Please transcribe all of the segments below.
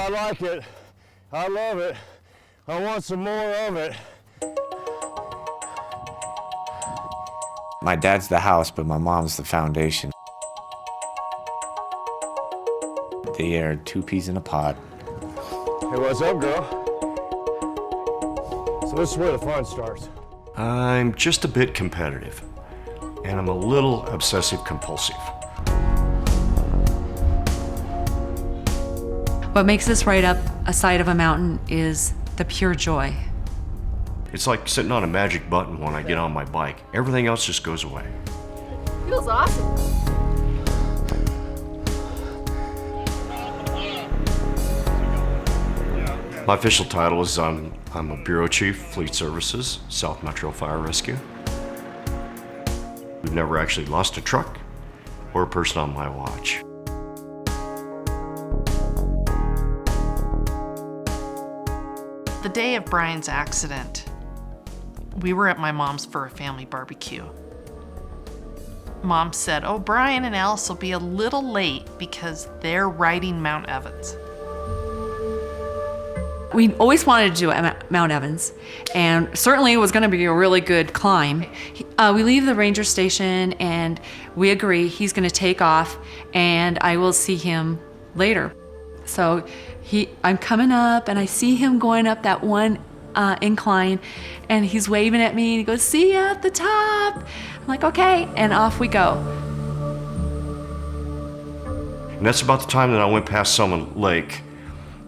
I like it. I love it. I want some more of it. My dad's the house, but my mom's the foundation. They are two peas in a pod. Hey, what's up, girl? So this is where the fun starts. I'm just a bit competitive, and I'm a little obsessive-compulsive. What makes us ride up a side of a mountain is the pure joy. It's like sitting on a magic button when I get on my bike. Everything else just goes away. Feels awesome. My official title is I'm a Bureau Chief, Fleet Services, South Metro Fire Rescue. We've never actually lost a truck or a person on my watch. The day of Brian's accident, we were at my mom's for a family barbecue. Mom said, "Oh, Brian and Alice will be a little late because they're riding Mount Evans." We always wanted to do it at Mount Evans, and certainly it was going to be a really good climb. We leave the ranger station and we agree he's going to take off and I will see him later. So I'm coming up and I see him going up that one incline and he's waving at me and he goes, "See you at the top." I'm like, okay, and off we go. And that's about the time that I went past Summit Lake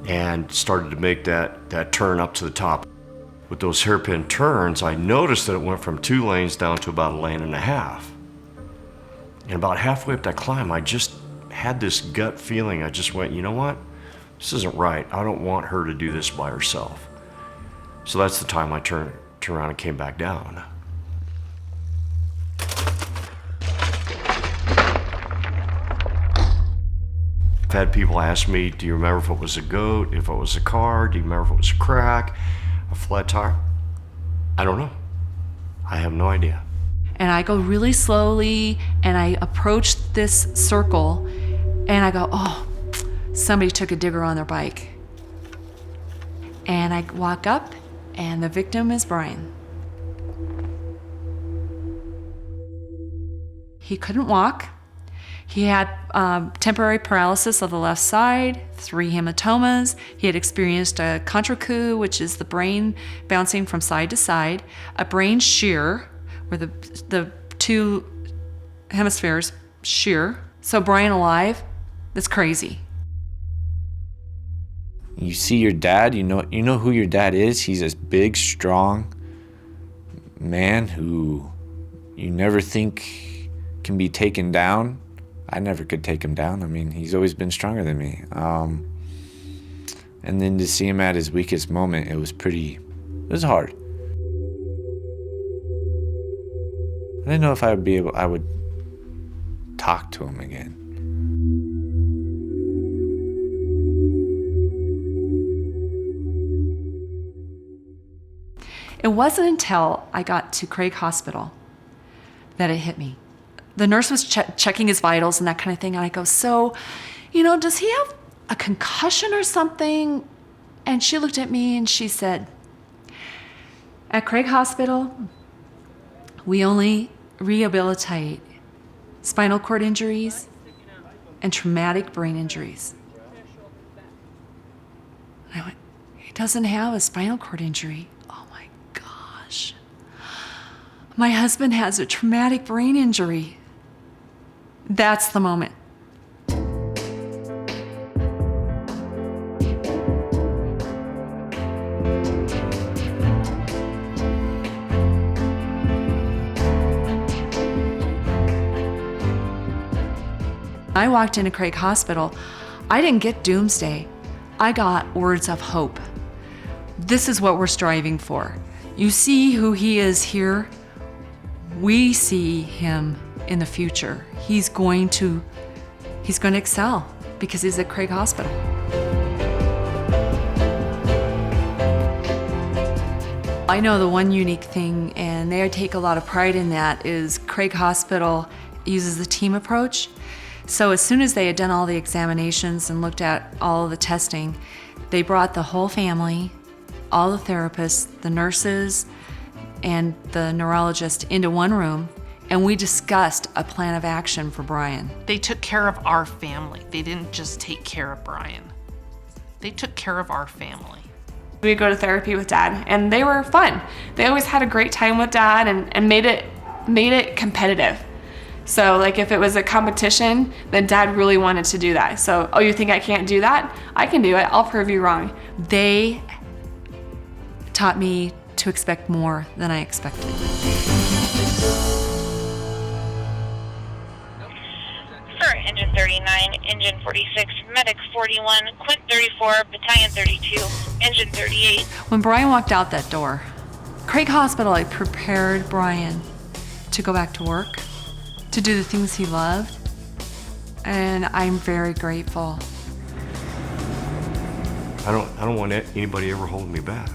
and started to make that turn up to the top. With those hairpin turns, I noticed that it went from 2 lanes down to about 1.5 lanes. And about halfway up that climb, I just had this gut feeling. I just went, you know what? This isn't right. I don't want her to do this by herself. So that's the time I turned around and came back down. I've had people ask me, do you remember if it was a goat, if it was a car, do you remember if it was a crack, a flat tire? I don't know. I have no idea. And I go really slowly and I approach this circle and I go, oh, somebody took a digger on their bike. And I walk up and the victim is Brian. He couldn't walk. He had temporary paralysis of the left side, 3 hematomas. He had experienced a contre-coup, which is the brain bouncing from side to side, a brain shear, where the 2 hemispheres shear. So Brian alive, that's crazy. You see your dad, you know who your dad is. He's this big, strong man who you never think can be taken down. I never could take him down. I mean, he's always been stronger than me. And then to see him at his weakest moment, it was hard. I didn't know if I would talk to him again. It wasn't until I got to Craig Hospital that it hit me. The nurse was checking his vitals and that kind of thing. And I go, so, does he have a concussion or something? And she looked at me and she said, at Craig Hospital, we only rehabilitate spinal cord injuries and traumatic brain injuries. And I went, he doesn't have a spinal cord injury. Oh my gosh. My husband has a traumatic brain injury. That's the moment. I walked into Craig Hospital. I didn't get doomsday. I got words of hope. This is what we're striving for. You see who he is here. We see him in the future. He's going to excel because he's at Craig Hospital. I know the one unique thing, and they take a lot of pride in that, is Craig Hospital uses the team approach. So as soon as they had done all the examinations and looked at all of the testing, They brought the whole family, all the therapists, the nurses, and the neurologist into one room, and we discussed a plan of action for Brian. They took care of our family. They didn't just take care of Brian. They took care of our family. We'd go to therapy with Dad, and they were fun. They always had a great time with Dad and made it competitive. So like if it was a competition, then Dad really wanted to do that. So, oh, you think I can't do that? I can do it. I'll prove you wrong. They taught me to expect more than I expected. For Engine 39, Engine 46, Medic 41, Quint 34, Battalion 32, Engine 38. When Brian walked out that door, Craig Hospital, I prepared Brian to go back to work, to do the things he loved, and I'm very grateful. I don't want anybody ever holding me back.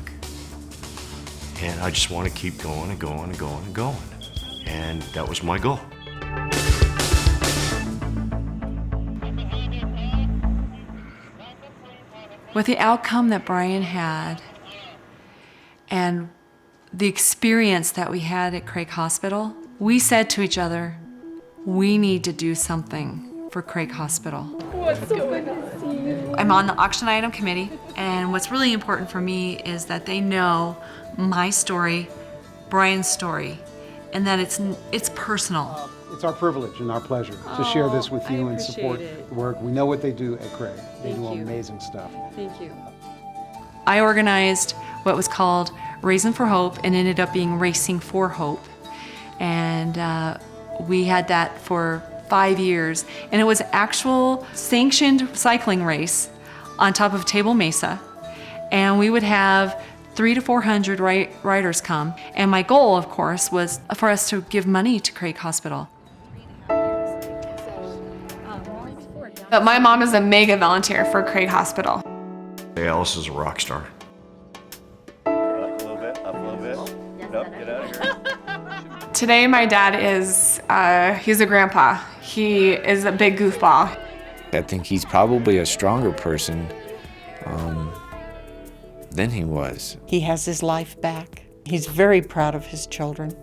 And I just want to keep going and going and going and going. And that was my goal. With the outcome that Brian had and the experience that we had at Craig Hospital, we said to each other, we need to do something for Craig Hospital. I'm on the auction item committee, and what's really important for me is that they know my story, Brian's story, and that it's personal. It's our privilege and our pleasure to share this with you and support the work. We know what they do at Craig. They do amazing stuff. Thank you. I organized what was called Raisin for Hope and ended up being Racing for Hope. And we had that for 5 years. And it was actual sanctioned cycling race on top of Table Mesa. And we would have 300 to 400 riders come. And my goal, of course, was for us to give money to Craig Hospital. But my mom is a mega volunteer for Craig Hospital. Alice is a rock star. Up a little bit, up a little bit. Nope, get out of here. Today my dad is, he's a grandpa. He is a big goofball. I think he's probably a stronger person than he was. He has his life back. He's very proud of his children.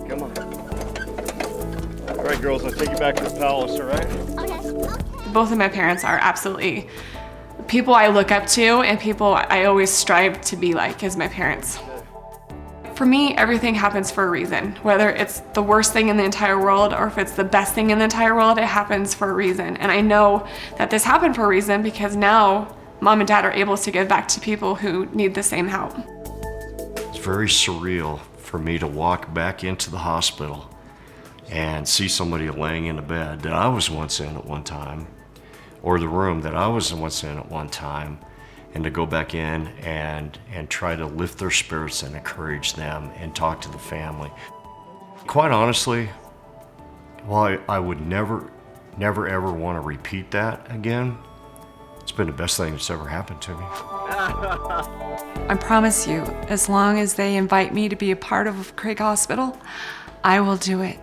Come on. All right, girls, I'll take you back to the palace, all right? Both of my parents are absolutely people I look up to and people I always strive to be like as my parents. For me, everything happens for a reason. Whether it's the worst thing in the entire world or if it's the best thing in the entire world, it happens for a reason. And I know that this happened for a reason because now Mom and Dad are able to give back to people who need the same help. It's very surreal for me to walk back into the hospital and see somebody laying in a bed that I was once in at one time, or the room that I was once in at one time, and to go back in and try to lift their spirits and encourage them and talk to the family. Quite honestly, while I would never ever want to repeat that again, it's been the best thing that's ever happened to me. I promise you, as long as they invite me to be a part of Craig Hospital, I will do it.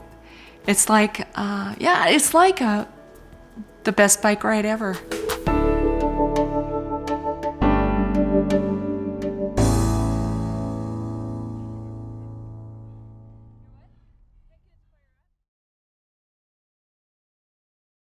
It's like, the best bike ride ever.